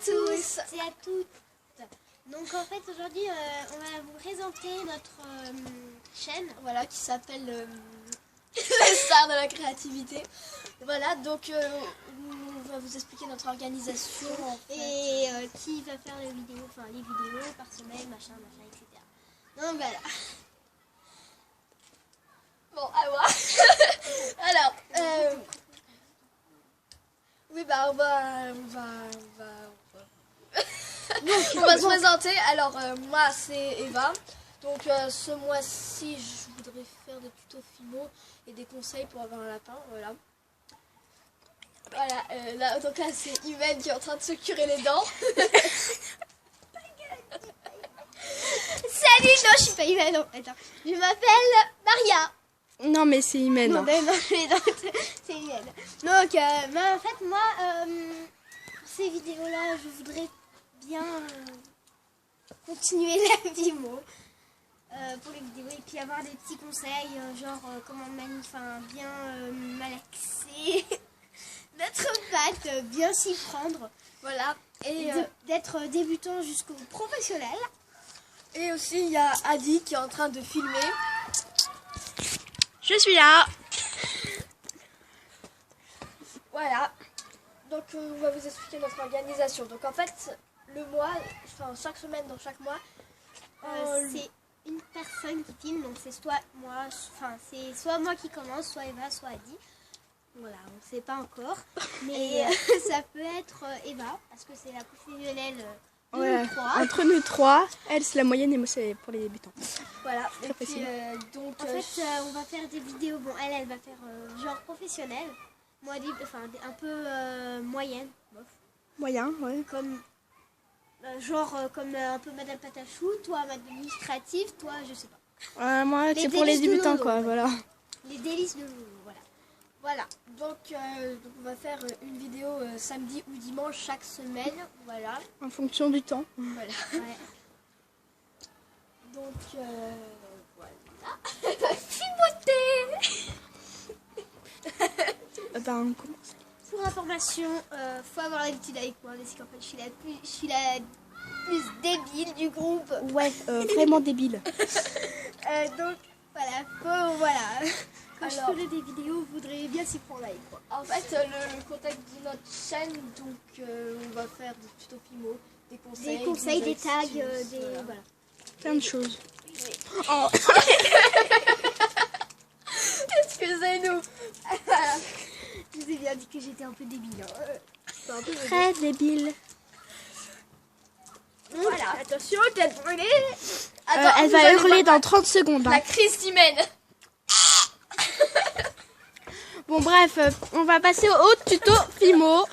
tous et à toutes. Donc en fait aujourd'hui on va vous présenter notre chaîne. Voilà, qui s'appelle les stars de la créativité. Voilà, donc on va vous expliquer notre organisation en fait. Et qui va faire les vidéos par semaine, machin, etc. Donc voilà. Bon, à voir. Alors, oui, bah on va se présenter. Alors, moi c'est Eva. Donc ce mois-ci, je voudrais faire des tutos Fimo et des conseils pour avoir un lapin. Voilà. Voilà, là, donc là c'est Yvette qui est en train de se curer les dents. Salut, non, je suis pas Yvette, non, attends. Je m'appelle Maria. Non, mais c'est Imen. Non, mais non, c'est Yvette. Donc, en fait, moi, pour ces vidéos-là, je voudrais bien continuer la Fimo. Pour les vidéos et puis avoir des petits conseils genre comment bien malaxer notre pâte, bien s'y prendre, Voilà. Et d'être débutant jusqu'au professionnel. et aussi il y a Adi qui est en train de filmer. Je suis là. Voilà. Donc on va vous expliquer notre organisation. Donc en fait le mois, enfin chaque semaine dans chaque mois, C'est une personne qui filme, donc c'est soit moi, c'est soit moi qui commence, soit Eva, soit Adi. Voilà, on ne sait pas encore. Mais ça peut être Eva, parce que c'est la professionnelle de Ouais. nous trois. Entre nous trois, elle c'est la moyenne et moi c'est pour les débutants. voilà. Et puis facile. donc En fait, on va faire des vidéos. Bon, elle va faire genre professionnelle. Moi, un peu moyenne. Bof. Moyen, ouais. Comme comme un peu Madame Patachou. Toi, administrative. Toi, je sais pas. Moi Les c'est pour les délices de débutants Lolo, quoi, ouais. voilà. Les délices de Loulou, voilà. voilà. Donc on va faire une vidéo samedi ou dimanche chaque semaine. Voilà. En fonction du temps. Voilà. Ouais. Donc voilà. On commence. Pour information, faut avoir l'habitude avec moi, parce qu'en fait, je suis la plus débile du groupe. Ouais, vraiment débile. Donc, voilà. Quand Alors, je ferai des vidéos, vous voudrez bien s'y prendre avec moi. en fait, le contexte de notre chaîne, donc on va faire des tutos Fimo, des conseils, Des conseils, des tags, astuces, voilà. Plein de choses. Excusez-nous. Voilà. Je vous ai bien dit que j'étais un peu débile. Enfin, un peu Très débile. Voilà. Attention, tête brûlée. Attends, Elle vous va allez hurler voir dans 30 secondes. hein. la crise d'Imen. Bon bref, on va passer au tuto Fimo.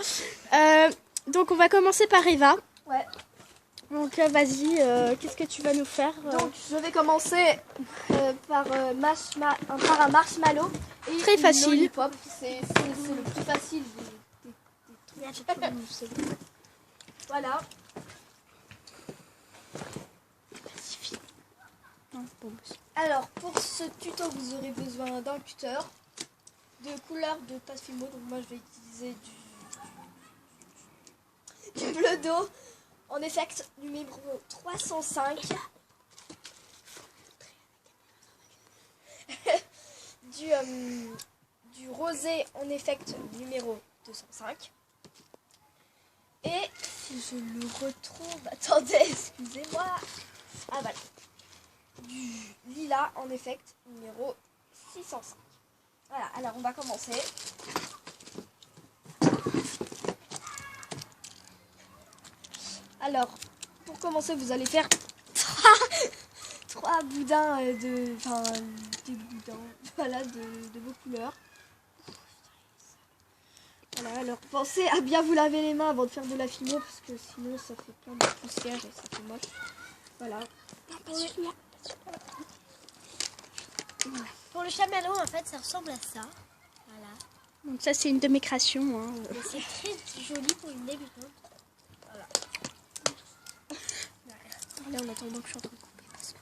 Donc on va commencer par Eva. Ouais. Donc vas-y, qu'est-ce que tu vas nous faire Donc je vais commencer par un marshmallow et Très une facile. lollipop. C'est le plus facile des trucs. Voilà. Non, bon, Alors pour ce tuto vous aurez besoin d'un cutter, de couleur de pâte Fimo. Donc moi je vais utiliser du bleu d'eau en effect numéro 305. Du rosé en effect numéro 205. Et si je le retrouve, attendez, excusez-moi. Ah voilà. Du lilas en effect numéro 605. Voilà, alors on va commencer. Alors, pour commencer, vous allez faire trois boudins des boudins, voilà, de vos couleurs. Voilà, alors pensez à bien vous laver les mains avant de faire de la Fimo parce que sinon ça fait plein de poussière et ça fait moche. Voilà. Pour le chamallow, en fait, ça ressemble à ça. Voilà. Donc ça c'est une de mes créations. Hein. Et c'est très joli pour une débutante. Allez, en attendant que je suis en train de couper. Parce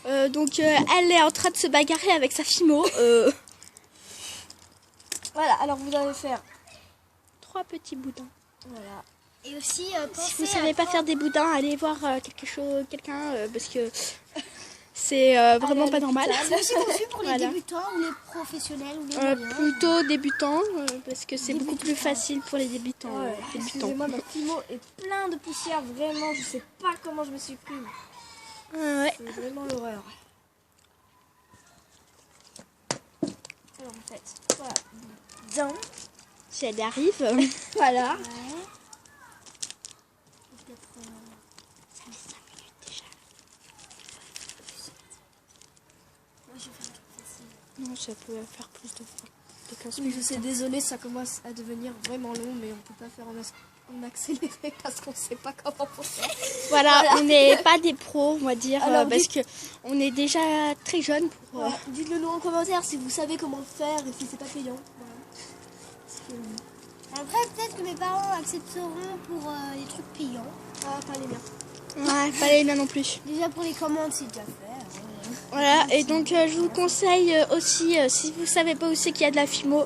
que... donc elle est en train de se bagarrer avec sa Fimo. Voilà, alors vous allez faire 3 petits boudins. voilà, Et aussi, Si pensez vous savez à pas quand- faire des boudins, allez voir quelqu'un parce que c'est vraiment pas normal. C'est aussi conçu pour les Voilà. débutants ou les professionnels ou les moyens. Plutôt débutants parce que c'est beaucoup plus facile pour les débutants. Ouais, débutants. excusez-moi, ma Fimo est plein de poussière, vraiment, je sais pas comment je me suis pris. Ouais. C'est vraiment l'horreur. Alors en fait, voilà, boudin, Si elle y arrive. voilà. Ouais. Peut-être, Ça fait 5 minutes déjà. moi, je vais faire un truc facile. Non, ça peut faire plus de 15 Oui, minutes. je sais, désolé, ça commence à devenir vraiment long, mais on peut pas faire en accéléré parce qu'on sait pas comment on fait. Voilà, on n'est pas des pros, on va dire, Alors, parce que on est déjà très jeunes pour. Voilà. Dites-le nous en commentaire si vous savez comment faire et si c'est pas payant. Voilà. Parce que, Après, peut-être que mes parents accepteront pour les trucs payants. pas les miens. Ouais, pas les miens non plus. Déjà pour les commandes, c'est déjà fait. Voilà, et donc je vous conseille aussi, si vous savez pas où c'est qu'il y a de la Fimo,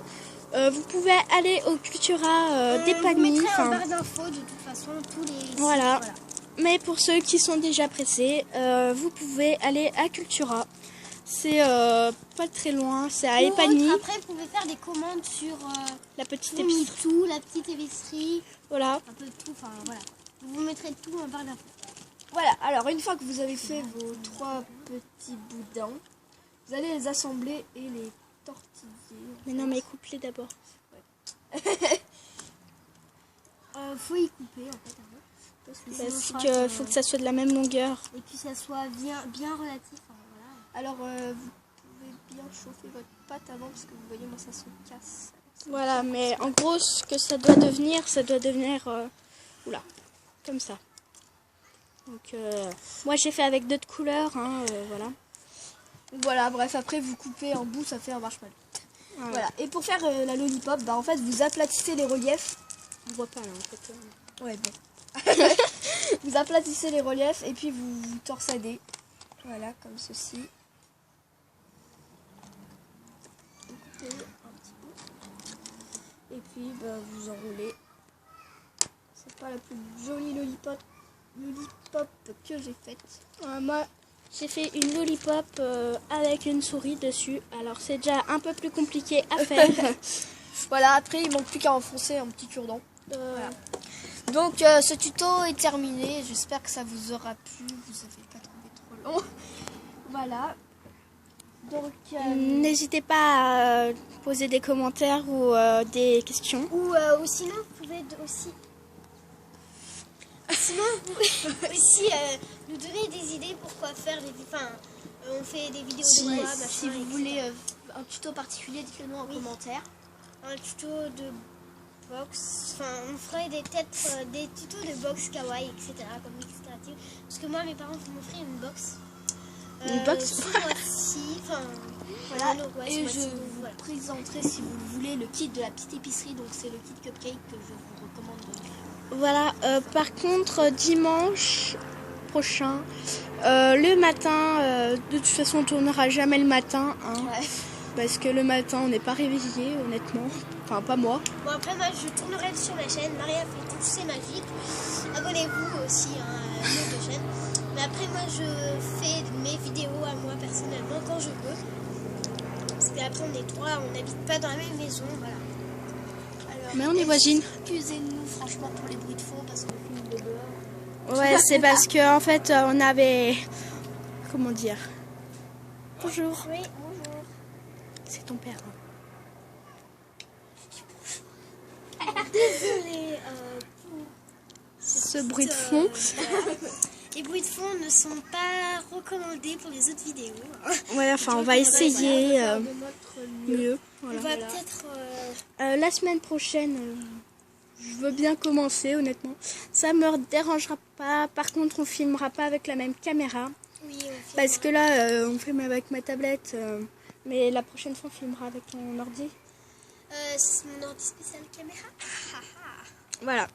vous pouvez aller au Cultura des Je Pagny. mettrai en barre d'infos de toute façon tous les sites, Voilà. Mais pour ceux qui sont déjà pressés, vous pouvez aller à Cultura. C'est pas très loin, c'est à Ou Epagny, autre, après, vous pouvez faire des commandes sur la petite tout, épicerie. tout, la petite épicerie, Voilà. un peu de tout, enfin voilà. Vous mettrez tout en barre d'infos. Voilà, alors une fois que vous avez fait vos 3 petits boudins, vous allez les assembler et les tortiller. Mais non, mais coupe-les d'abord. Faut y couper en fait avant. Parce que sinon, Parce je crois qu'il faut que ça soit de la même longueur. Et puis ça soit bien relatif. Enfin, voilà. Alors vous pouvez bien chauffer votre pâte avant parce que vous voyez, moi ça se casse. Voilà, mais en gros, ce que ça doit devenir, oula, comme ça. Donc, moi j'ai fait avec d'autres couleurs, hein, voilà. Voilà, bref, après vous coupez en bout, ça fait un marshmallow. Voilà, et pour faire la lollipop, bah en fait vous aplatissez les reliefs. On voit pas là en fait. Ouais, bon. Vous aplatissez les reliefs et puis vous torsadez. Voilà, comme ceci. Vous coupez un petit peu. Et puis bah, vous enroulez. C'est pas la plus jolie lollipop que j'ai faite. Moi j'ai fait une lollipop avec une souris dessus. Alors c'est déjà un peu plus compliqué à faire. Voilà, après il manque plus qu'à enfoncer un petit cure-dent. Voilà. Donc ce tuto est terminé. J'espère que ça vous aura plu. Vous avez pas trouvé trop long. Voilà. Donc N'hésitez pas à poser des commentaires ou des questions. Ou sinon, vous pouvez aussi... Sinon, vous pouvez aussi nous donner des idées pour quoi faire des... Enfin, on fait des vidéos de quoi, machin, si vous etc. voulez un tuto particulier, dites-le nous en commentaire. Un tuto de boxe, enfin on ferait des tutos de boxe kawaii, etc. comme mix créatif. Parce que moi mes parents vont m'offrir une box. Une box Ce mois-ci, enfin voilà, donc, ouais, ce Et mois-ci, je donc, vous voilà. présenterai, si vous le voulez, le kit de la petite épicerie. Donc c'est le kit cupcake que je vous recommande. Voilà, par contre, dimanche prochain, le matin, de toute façon on tournera jamais le matin. Hein, Ouais. Parce que le matin on n'est pas réveillé, honnêtement. Enfin, pas moi. Bon après moi je tournerai sur la chaîne Maria fait tout, c'est magique. Abonnez-vous aussi à notre chaîne. Mais après moi je fais mes vidéos à moi personnellement quand je peux. Parce qu'après on est 3, on n'habite pas dans la même maison, voilà. Alors, Mais on est voisines. Excusez-nous franchement pour les bruits de fond parce qu'on filme de dehors. Ouais, c'est parce que en fait on avait... Comment dire? Bonjour. Oui, bonjour. C'est ton père. Désolée pour Ce bruit de fond. Les bruits de fond ne sont pas recommandés pour les autres vidéos. Ouais, enfin on va essayer De notre mieux. On Voilà. va peut-être... La semaine prochaine, je veux bien commencer, honnêtement. Ça me dérangera pas. Par contre, on filmera pas avec la même caméra. oui, on Parce que là, on filme avec ma tablette. Mais la prochaine fois, on filmera avec ton ordi. c'est mon ordi spécial caméra. Voilà.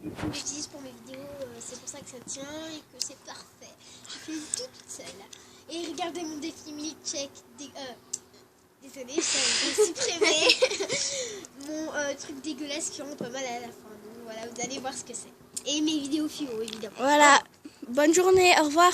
Que j'utilise pour mes vidéos, c'est pour ça que ça tient et que c'est parfait. Je fais tout toute seule. Et regardez mon défi milkshake. Désolée, j'ai supprimé mon truc dégueulasse qui rend pas mal à la fin. Donc voilà, vous allez voir ce que c'est. Et mes vidéos philo, évidemment. Voilà. Bonne journée. Au revoir.